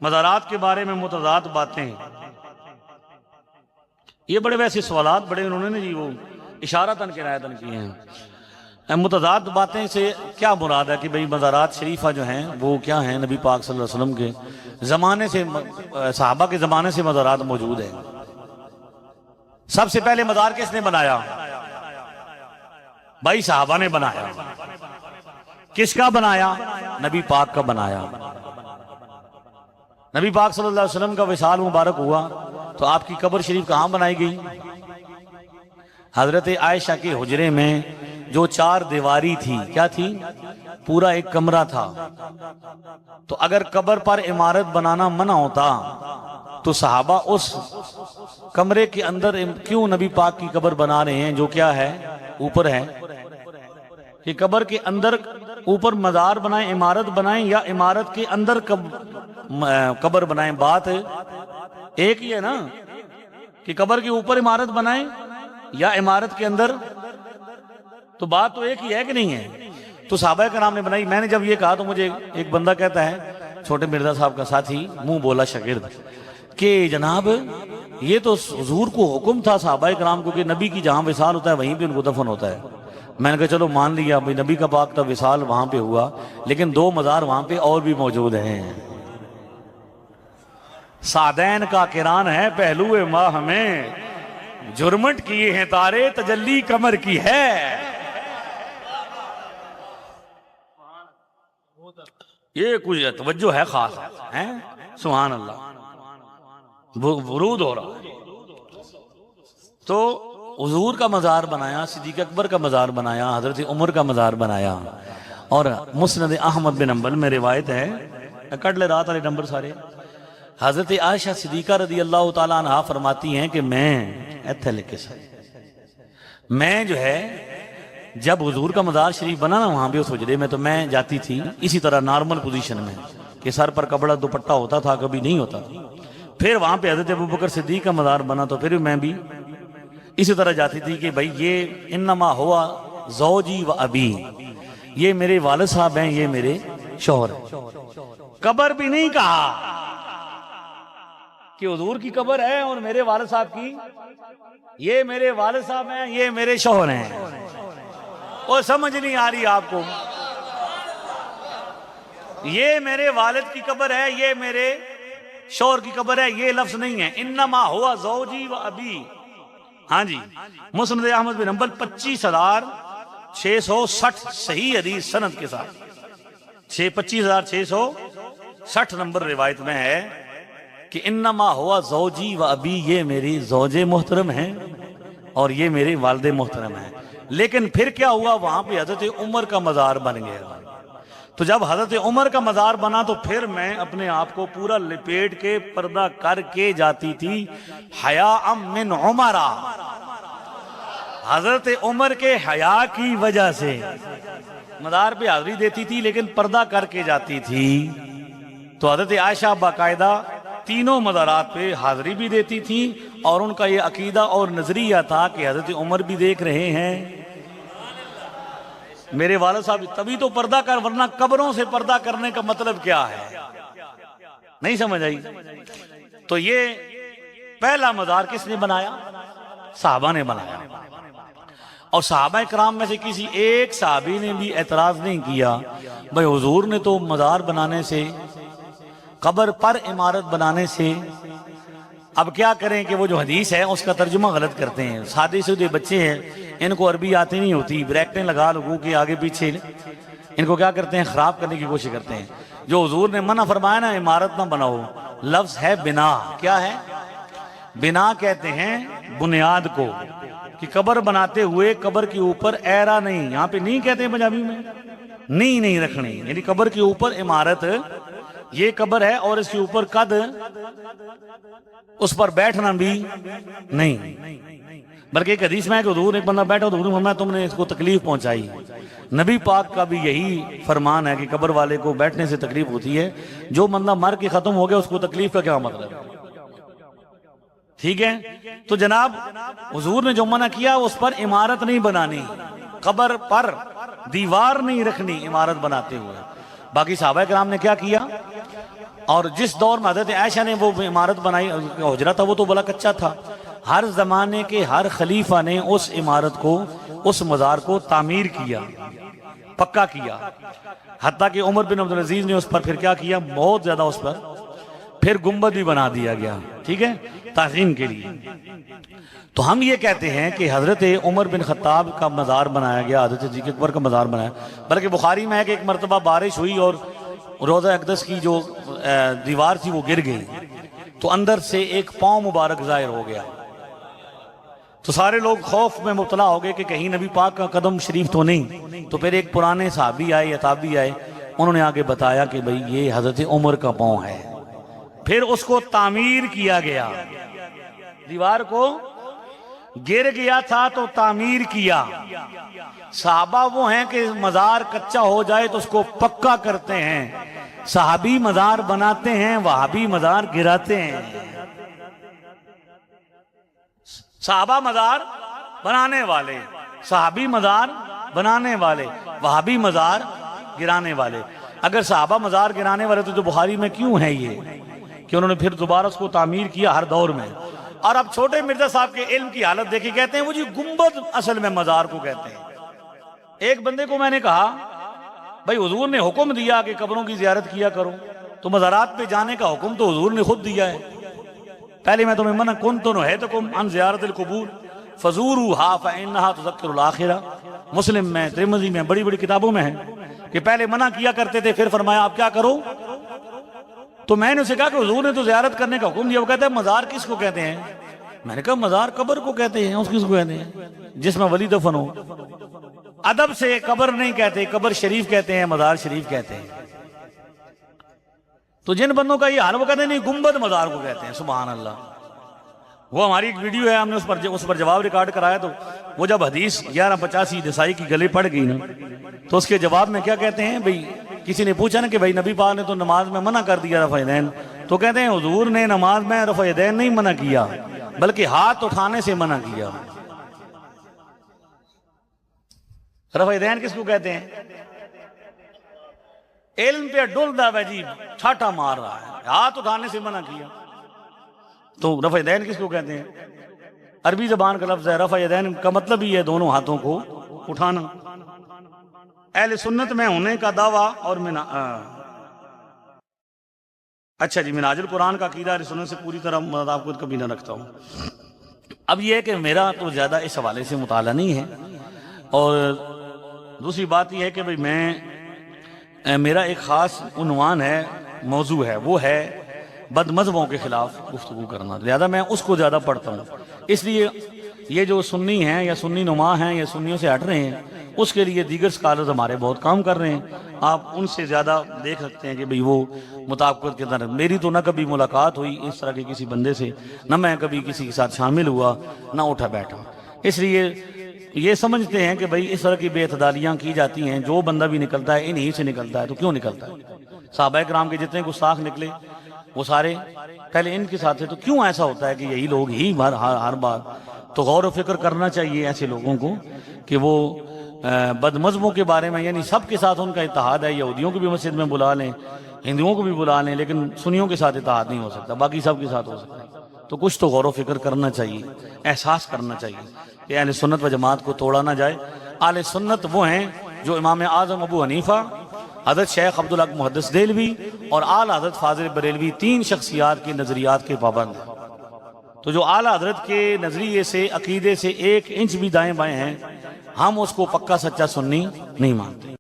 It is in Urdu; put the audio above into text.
مزارات کے بارے میں متضاد باتیں، یہ بڑے ویسے سوالات بڑے انہوں نے جی وہ اشارتاً کنایتاً کیے ہیں۔ متضاد باتیں سے کیا مراد ہے کہ بھئی مزارات شریفہ جو ہیں وہ کیا ہیں؟ نبی پاک صلی اللہ علیہ وسلم کے زمانے سے، صحابہ کے زمانے سے مزارات موجود ہیں۔ سب سے پہلے مزار کس نے بنایا؟ بھائی صحابہ نے بنایا۔ کس کا بنایا؟ نبی پاک کا بنایا۔ نبی پاک صلی اللہ علیہ وسلم کا وصال مبارک ہوا تو آپ کی قبر شریف کہاں بنائی گئی؟ حضرت عائشہ کے حجرے میں جو 4 دیواری تھی، کیا تھی؟ پورا ایک کمرہ تھا۔ تو اگر قبر پر عمارت بنانا منع ہوتا تو صحابہ اس کمرے کے اندر کیوں نبی پاک کی قبر بنا رہے ہیں جو کیا ہے؟ اوپر ہے۔ کہ قبر کے اندر اوپر مزار بنائیں، عمارت بنائیں، یا عمارت کے اندر قبر بنائیں، بات ایک ہی ہے نا؟ کہ قبر کے اوپر عمارت بنائیں یا عمارت کے اندر، تو بات تو ایک ہی ہے کہ نہیں ہے؟ تو صحابہ کرام نے بنائی۔ میں نے جب یہ کہا تو مجھے ایک بندہ کہتا ہے، چھوٹے مرزا صاحب کا ساتھی، منہ بولا شاگرد، کہ جناب یہ تو حضور کو حکم تھا صحابہ کرام کو کہ نبی کی جہاں وصال ہوتا ہے وہیں پہ ان کو دفن ہوتا ہے۔ میں نے کہا چلو مان لیا بھئی نبی کا پاک کا وصال وہاں پہ ہوا، لیکن 2 مزار وہاں پہ اور بھی موجود ہیں۔ سعدین کا کران ہے پہلو ماہ میں، جرمٹ کیے ہیں تارے تجلی کمر کی ہے۔ یہ کچھ توجہ ہے خاص ہے، سبحان اللہ، ورود ہو رہا ہے۔ تو حضور کا مزار بنایا، صدیق اکبر کا مزار بنایا، حضرت عمر کا مزار بنایا، اور مسند احمد بن حنبل میں روایت ہے، کٹ لے رات والے نمبر سارے، حضرت عائشہ صدیقہ رضی اللہ تعالیٰ عنہ فرماتی ہیں کہ میں جو ہے جب حضور کا مزار شریف بنا نا وہاں بھی اس حجرے میں، تو میں جاتی تھی اسی طرح نارمل پوزیشن میں کہ سر پر کپڑا دوپٹہ ہوتا تھا، کبھی نہیں ہوتا تھا۔ پھر وہاں پہ حضرت ابوبکر صدیق کا مزار بنا تو پھر میں بھی اسی طرح جاتی تھی کہ بھئی یہ انما ہوا زوجی و ابی، یہ میرے والد صاحب ہیں، یہ میرے شوہر ہیں۔ قبر بھی نہیں کہا کہ حضور کی قبر ہے اور میرے والد صاحب کی، یہ میرے والد صاحب ہیں، یہ میرے شوہر ہیں۔ اور سمجھ نہیں آ رہی آپ کو؟ یہ میرے والد کی قبر ہے، یہ میرے شوہر کی قبر ہے، یہ لفظ نہیں ہے۔ انما ہوا زوجی و ابی، ہاں جی، مسند احمد بن حنبل 25,660 صحیح حدیث سند کے ساتھ، 25,660 نمبر روایت میں ہے کہ انما ہوا زوجی و ابی، یہ میری زوج محترم ہیں اور یہ میرے والد محترم ہیں۔ لیکن پھر کیا ہوا؟ وہاں پہ حضرت عمر کا مزار بن گیا۔ تو جب حضرت عمر کا مزار بنا تو پھر میں اپنے آپ کو پورا لپیٹ کے پردہ کر کے جاتی تھی، حیاء من عمر، حضرت عمر کے حیا کی وجہ سے مزار پہ حاضری دیتی تھی لیکن پردہ کر کے جاتی تھی۔ تو حضرت عائشہ باقاعدہ تینوں مزارات پہ حاضری بھی دیتی تھی، اور ان کا یہ عقیدہ اور نظریہ تھا کہ حضرت عمر بھی دیکھ رہے ہیں، میرے والد صاحب، تبھی تو پردہ کر، ورنہ قبروں سے پردہ کرنے کا مطلب کیا ہے؟ نہیں سمجھ آئی؟ تو یہ پہلا مزار کس نے بنایا؟ صحابہ نے بنایا۔ اور صحابہ کرام میں سے کسی ایک صحابی نے بھی اعتراض نہیں کیا بھئی حضور نے تو مزار بنانے سے، قبر پر عمارت بنانے سے، اب کیا کریں کہ وہ جو حدیث ہے اس کا ترجمہ غلط کرتے ہیں۔ سادے سودے بچے ہیں، ان کو عربی آتی نہیں ہوتی، بریکٹیں لگا لگو کے آگے پیچھے ان کو کیا کرتے ہیں؟ خراب کرنے کی کوشش کرتے ہیں۔ جو حضور نے منع فرمایا نا عمارت نہ بناؤ، لفظ ہے بنا۔ کیا ہے؟ بنا کہتے ہیں بنیاد کو، کہ قبر بناتے ہوئے قبر کے اوپر ایرا نہیں، یہاں پہ نہیں کہتے ہیں پنجابی میں، نہیں رکھنی، یعنی قبر کے اوپر عمارت، یہ قبر ہے اور اس کے اوپر قد، اس پر بیٹھنا بھی نہیں۔ بلکہ ایک حدیث میں ہے کہ حضور ایک بندہ بیٹھا تو حضور فرمایا تم نے اس کو تکلیف پہنچائی۔ نبی پاک کا بھی یہی فرمان ہے کہ قبر والے کو بیٹھنے سے تکلیف ہوتی ہے، جو بندہ مر کے ختم ہو گیا اس کو تکلیف کا کیا مطلب؟ ٹھیک ہے؟ تو جناب حضور نے جو منع کیا اس پر عمارت نہیں بنانی، قبر پر دیوار نہیں رکھنی عمارت بناتے ہوئے۔ باقی صحابہ کرام نے کیا کیا؟ اور جس دور میں حضرت عائشہ نے وہ عمارت بنائی، حجرہ تھا وہ تو بڑا کچا تھا، ہر زمانے کے ہر خلیفہ نے اس عمارت کو، اس مزار کو تعمیر کیا، پکا کیا، حتیٰ کہ عمر بن عبدالعزیز نے اس پر پھر کیا کیا، بہت زیادہ اس پر پھر گنبد بھی بنا دیا گیا، ٹھیک ہے، تعظیم کے لیے۔ تو ہم یہ کہتے ہیں کہ حضرت عمر بن خطاب کا مزار بنایا گیا، حضرت صدیق اکبر کا مزار بنایا، بلکہ بخاری میں ہے کہ ایک مرتبہ بارش ہوئی اور روضہ اقدس کی جو دیوار تھی وہ گر گئی، تو اندر سے ایک پاؤں مبارک ظاہر ہو گیا، تو سارے لوگ خوف میں مبتلا ہو گئے کہ کہیں نبی پاک کا قدم شریف تو نہیں۔ تو پھر ایک پرانے صحابی آئے یا تابعی آئے، انہوں نے آگے بتایا کہ بھئی یہ حضرت عمر کا پاؤں ہے۔ پھر اس کو تعمیر کیا گیا، دیوار کو گر گیا تھا تو تعمیر کیا۔ صحابہ وہ ہیں کہ مزار کچا ہو جائے تو اس کو پکا کرتے ہیں، صحابی مزار بناتے ہیں، وہابی مزار گراتے ہیں۔ صحابہ مزار بنانے والے، صحابی مزار بنانے والے، وہابی مزار گرانے والے۔ اگر صحابہ مزار گرانے والے تو جو بخاری میں کیوں ہے یہ کہ انہوں نے پھر دوبارہ اس کو تعمیر کیا ہر دور میں۔ اور اب چھوٹے مرزا صاحب کے علم کی حالت دیکھی، کہتے ہیں وہ جی گنبد اصل میں مزار کو کہتے ہیں۔ ایک بندے کو میں نے کہا بھائی حضور نے حکم دیا کہ قبروں کی زیارت کیا کرو، تو مزارات پہ جانے کا حکم تو حضور نے خود دیا ہے۔ پہلے میں تمہیں منع کنت نہیتکم عن زیارت القبور فزوروها فانها تذکر الاخرہ، مسلم میں، ترمذی میں، بڑی بڑی کتابوں میں ہے کہ پہلے منع کیا کرتے تھے، پھر فرمایا آپ کیا کرو۔ تو میں نے اسے کہا کہ حضور نے تو زیارت کرنے کا حکم دیا، وہ کہتے ہیں مزار کس کو کہتے ہیں؟ میں نے کہا مزار قبر کو کہتے ہیں، اس کس کو کہتے ہیں؟ جس میں ولی دفن ہو۔ ادب سے قبر نہیں کہتے، قبر شریف کہتے ہیں، مزار شریف کہتے ہیں۔ تو جن بندوں کا یہ حال، وہ کہتے ہیں نہیں گنبد مزار کو کہتے ہیں۔ سبحان اللہ۔ وہ ہماری ایک ویڈیو ہے، ہم نے اس پر جواب ریکارڈ کرایا، تو وہ جب حدیث 1185 نسائی کی گلے پڑ گئی نا، تو اس کے جواب میں کیا کہتے ہیں؟ بھئی کسی نے پوچھا نا کہ بھئی نبی پاک نے تو نماز میں منع کر دیا رفع یدین، تو کہتے ہیں حضور نے نماز میں رفع یدین نہیں منع کیا، بلکہ ہاتھ اٹھانے سے منع کیا۔ رفع یدین کس کو کہتے ہیں؟ علم پہ ڈلدا ہے جی، چھاٹا مار رہا ہے، ہاتھ اٹھانے سے منع کیا۔ تو رفع یدین کس کو کہتے ہیں؟ عربی زبان کا لفظ ہے، رفع یدین کا مطلب ہی ہے دونوں ہاتھوں کو اٹھانا۔ اہل سنت میں ہونے کا دعویٰ اور اچھا جی، منہاج القرآن کا عقیدہ اہل سنت سے پوری طرح آپ کو کبھی نہ رکھتا ہوں۔ اب یہ ہے کہ میرا تو زیادہ اس حوالے سے مطالعہ نہیں ہے، اور دوسری بات یہ ہے کہ بھئی میرا ایک خاص عنوان ہے، موضوع ہے، وہ ہے بد مذہبوں کے خلاف گفتگو کرنا، لہذا میں اس کو زیادہ پڑھتا ہوں۔ اس لیے یہ جو سنی ہیں یا سنی نما ہیں یا سنیوں سے ہٹ رہے ہیں، اس کے لیے دیگر سکالرز ہمارے بہت کام کر رہے ہیں، آپ ان سے زیادہ دیکھ سکتے ہیں کہ بھئی وہ مطابقت کے اندر۔ میری تو نہ کبھی ملاقات ہوئی اس طرح کے کسی بندے سے، نہ میں کبھی کسی کے ساتھ شامل ہوا، نہ اٹھا بیٹھا۔ اس لیے یہ سمجھتے ہیں کہ بھئی اس طرح کی بے اعتدالیاں کی جاتی ہیں، جو بندہ بھی نکلتا ہے انہی سے نکلتا ہے، تو کیوں نکلتا ہے؟ صحابہ کرام کے جتنے گستاخ نکلے وہ سارے پہلے ان کے ساتھ تھے، تو کیوں ایسا ہوتا ہے کہ یہی لوگ ہی ہر بار؟ تو غور و فکر کرنا چاہیے ایسے لوگوں کو کہ وہ بد مذہبوں کے بارے میں، یعنی سب کے ساتھ ان کا اتحاد ہے، یہودیوں کو بھی مسجد میں بلا لیں، ہندوؤں کو بھی بلا لیں، لیکن سنیوں کے ساتھ اتحاد نہیں ہو سکتا، باقی سب کے ساتھ ہو سکتا ہے۔ تو کچھ تو غور و فکر کرنا چاہیے، احساس کرنا چاہیے کہ اہل سنت و جماعت کو توڑا نہ جائے۔ اہل سنت وہ ہیں جو امام اعظم ابو حنیفہ، حضرت شیخ عبدالحق محدث دہلوی اور اعلیٰ حضرت فاضل بریلوی، تین شخصیات کے نظریات کے پابند ہیں۔ تو جو اعلیٰ حضرت کے نظریے سے، عقیدے سے 1 انچ بھی دائیں بائیں ہیں، ہم اس کو پکا سچا سنی نہیں مانتے۔